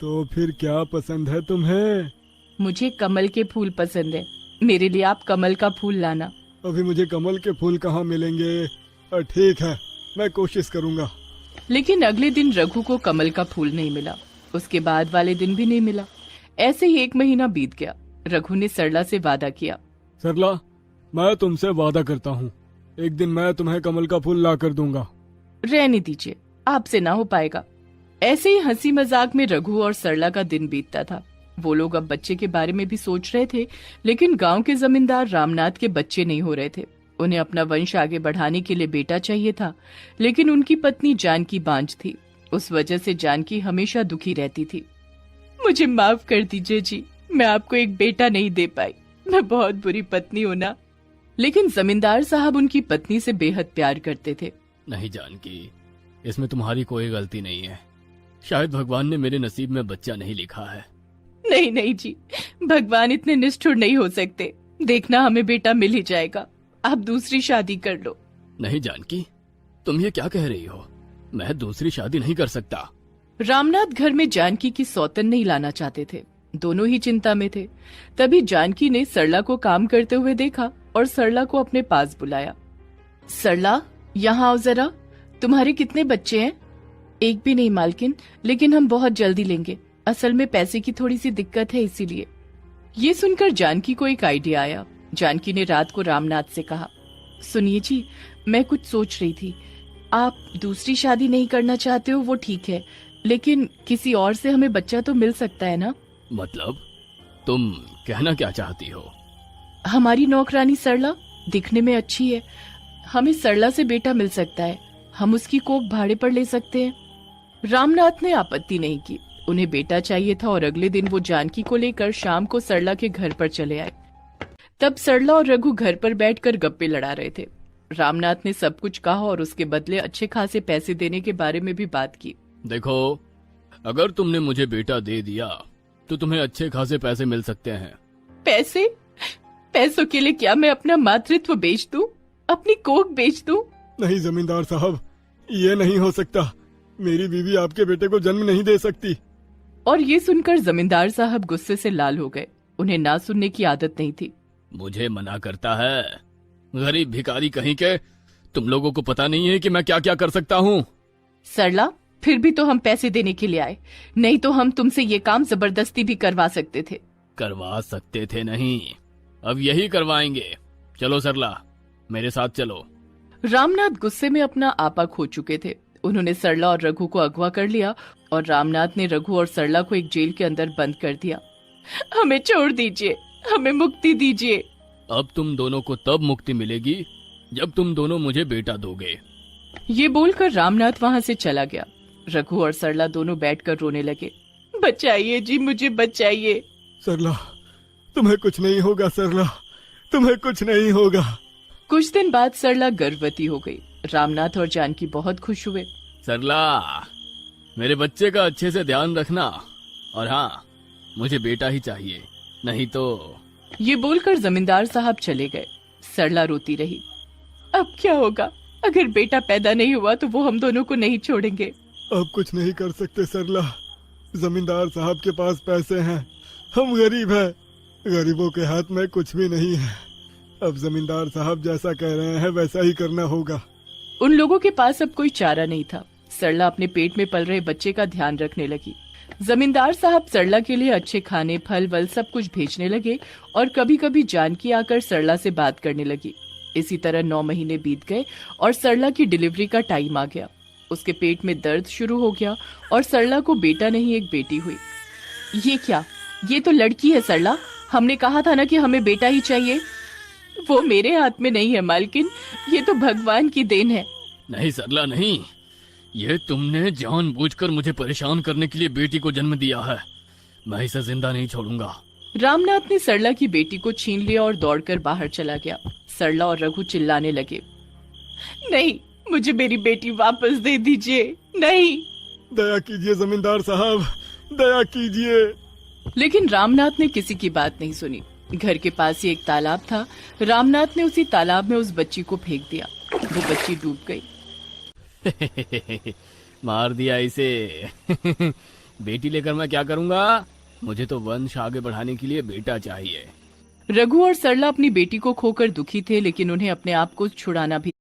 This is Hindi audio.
तो फिर क्या पसंद है तुम्हें? मुझे कमल के फूल पसंद है। मेरे लिए आप कमल का फूल लाना। अभी मुझे कमल के फूल कहाँ मिलेंगे? ठीक है, मैं कोशिश करूँगा। लेकिन अगले दिन रघु को कमल का फूल नहीं मिला। उसके बाद वाले दिन भी नहीं मिला। ऐसे ही 1 महीना बीत गया। रघु ने सरला से वादा किया। सरला, मैं तुमसे वादा करता हूँ, एक दिन मैं तुम्हें कमल का फूल ला कर दूंगा। रहने दीजिए, आपसे ना हो पाएगा। ऐसे ही हंसी मजाक में रघु और सरला का दिन बीतता था। वो लोग अब बच्चे के बारे में भी सोच रहे थे, लेकिन गांव के जमींदार रामनाथ के बच्चे नहीं हो रहे थे। उन्हें अपना वंश आगे बढ़ाने के लिए बेटा चाहिए था, लेकिन उनकी पत्नी जानकी बांझ थी। उस वजह से जानकी हमेशा दुखी रहती थी। मुझे माफ कर दीजिए जी, मैं आपको एक बेटा नहीं दे पाई। मैं बहुत बुरी पत्नी हूं ना। लेकिन जमींदार साहब उनकी पत्नी से बेहद प्यार करते थे। नहीं जानकी, इसमें तुम्हारी कोई गलती नहीं है। शायद भगवान ने मेरे नसीब में बच्चा नहीं लिखा है। नहीं नहीं जी, भगवान इतने निष्ठुर नहीं हो सकते। देखना, हमें बेटा मिल ही जाएगा। आप दूसरी शादी कर लो। नहीं जानकी, तुम ये क्या कह रही हो? मैं दूसरी शादी नहीं कर सकता। रामनाथ घर में जानकी की सौतन नहीं लाना चाहते थे। दोनों ही चिंता में थे। तभी जानकी ने सरला को काम करते हुए देखा और सरला को अपने पास बुलाया। सरला, यहाँ आओ जरा। तुम्हारे कितने बच्चे हैं? एक भी नहीं मालकिन, लेकिन हम बहुत जल्दी लेंगे। असल में पैसे की थोड़ी सी दिक्कत है, इसीलिए। ये सुनकर जानकी को एक आइडिया आया। जानकी ने रात को रामनाथ से कहा, सुनिए जी, मैं कुछ सोच रही थी। आप दूसरी शादी नहीं करना चाहते हो वो ठीक है, लेकिन किसी और से हमें बच्चा तो मिल सकता है ना? मतलब तुम कहना क्या चाहती हो? हमारी नौकरानी सरला दिखने में अच्छी है। हमें सरला से बेटा मिल सकता है। हम उसकी कोख भाड़े पर ले सकते हैं। रामनाथ ने आपत्ति नहीं की। उन्हें बेटा चाहिए था और अगले दिन वो जानकी को लेकर शाम को सरला के घर पर चले आए। तब सरला और रघु घर पर बैठकर गप्पे लड़ा रहे थे। रामनाथ ने सब कुछ कहा और उसके बदले अच्छे खासे पैसे देने के बारे में भी बात की। देखो, अगर तुमने मुझे बेटा दे दिया तो तुम्हें अच्छे खासे पैसे मिल सकते हैं। पैसे? पैसों के लिए क्या मैं अपना मातृत्व बेच दूं? अपनी कोख बेच दूं? नहीं जमींदार साहब, ये नहीं हो सकता। मेरी बीवी आपके बेटे को जन्म नहीं दे सकती। और ये सुनकर जमींदार साहब गुस्से से लाल हो गए। उन्हें ना सुनने की आदत नहीं थी। मुझे मना करता है? गरीब भिखारी कहीं के। तुम लोगों को पता नहीं है कि मैं क्या क्या कर सकता हूँ। सरला, फिर भी तो हम पैसे देने के लिए आए, नहीं तो हम तुमसे ये काम जबरदस्ती भी करवा सकते थे। करवा सकते थे नहीं, अब यही करवाएंगे। चलो सरला, मेरे साथ चलो। रामनाथ गुस्से में अपना आपा खो चुके थे। उन्होंने सरला और रघु को अगवा कर लिया और रामनाथ ने रघु और सरला को एक जेल के अंदर बंद कर दिया। हमें छोड़ दीजिए, हमें मुक्ति दीजिए। अब तुम दोनों को तब मुक्ति मिलेगी जब तुम दोनों मुझे बेटा दोगे। ये बोलकर रामनाथ वहाँ से चला गया। रघु और सरला दोनों बैठकर रोने लगे। बचाइए जी, मुझे बचाइए। सरला, तुम्हें कुछ नहीं होगा। सरला, तुम्हें कुछ नहीं होगा। कुछ दिन बाद सरला गर्भवती हो गई। रामनाथ और जानकी बहुत खुश हुए। सरला, मेरे बच्चे का अच्छे से ध्यान रखना। और हाँ, मुझे बेटा ही चाहिए, नहीं तो। ये बोलकर जमींदार साहब चले गए। सरला रोती रही। अब क्या होगा? अगर बेटा पैदा नहीं हुआ तो वो हम दोनों को नहीं छोड़ेंगे। अब कुछ नहीं कर सकते सरला। जमींदार साहब के पास पैसे हैं, हम गरीब हैं। गरीबों के हाथ में कुछ भी नहीं है। अब जमींदार साहब जैसा कह रहे हैं वैसा ही करना होगा। उन लोगों के पास अब कोई चारा नहीं था। सरला अपने पेट में पल रहे बच्चे का ध्यान रखने लगी। जमींदार साहब सरला के लिए अच्छे खाने, फल वल सब कुछ भेजने लगे और कभी कभी जानकी आकर सरला से बात करने लगी। इसी तरह 9 महीने बीत गए और सरला की डिलीवरी का टाइम आ गया। उसके पेट में दर्द शुरू हो गया और सरला को बेटा नहीं एक बेटी हुई। ये क्या? ये तो लड़की है सरला। हमने कहा था ना कि हमें बेटा ही चाहिए। वो मेरे हाथ में नहीं है मालकिन, ये तो भगवान की देन है। नहीं सरला, नहीं। ये तुमने जानबूझकर मुझे परेशान करने के लिए बेटी को जन्म दिया है। मैं इसे जिंदा नहीं छोड़ूंगा। रामनाथ ने सरला की बेटी को छीन लिया और दौड़कर बाहर चला गया। सरला और रघु चिल्लाने लगे, नहीं, मुझे मेरी बेटी वापस दे दीजिए। नहीं। दया कीजिए जमींदार साहब, दया कीजिए। लेकिन रामनाथ ने किसी की बात नहीं सुनी। घर के पास ही एक तालाब था। रामनाथ ने उसी तालाब में उस बच्ची को फेंक दिया। वो बच्ची डूब गई। मार दिया इसे। बेटी लेकर मैं क्या करूंगा? मुझे तो वंश आगे बढ़ाने के लिए बेटा चाहिए। रघु और सरला अपनी बेटी को खोकर दुखी थे, लेकिन उन्हें अपने आप को छुड़ाना भी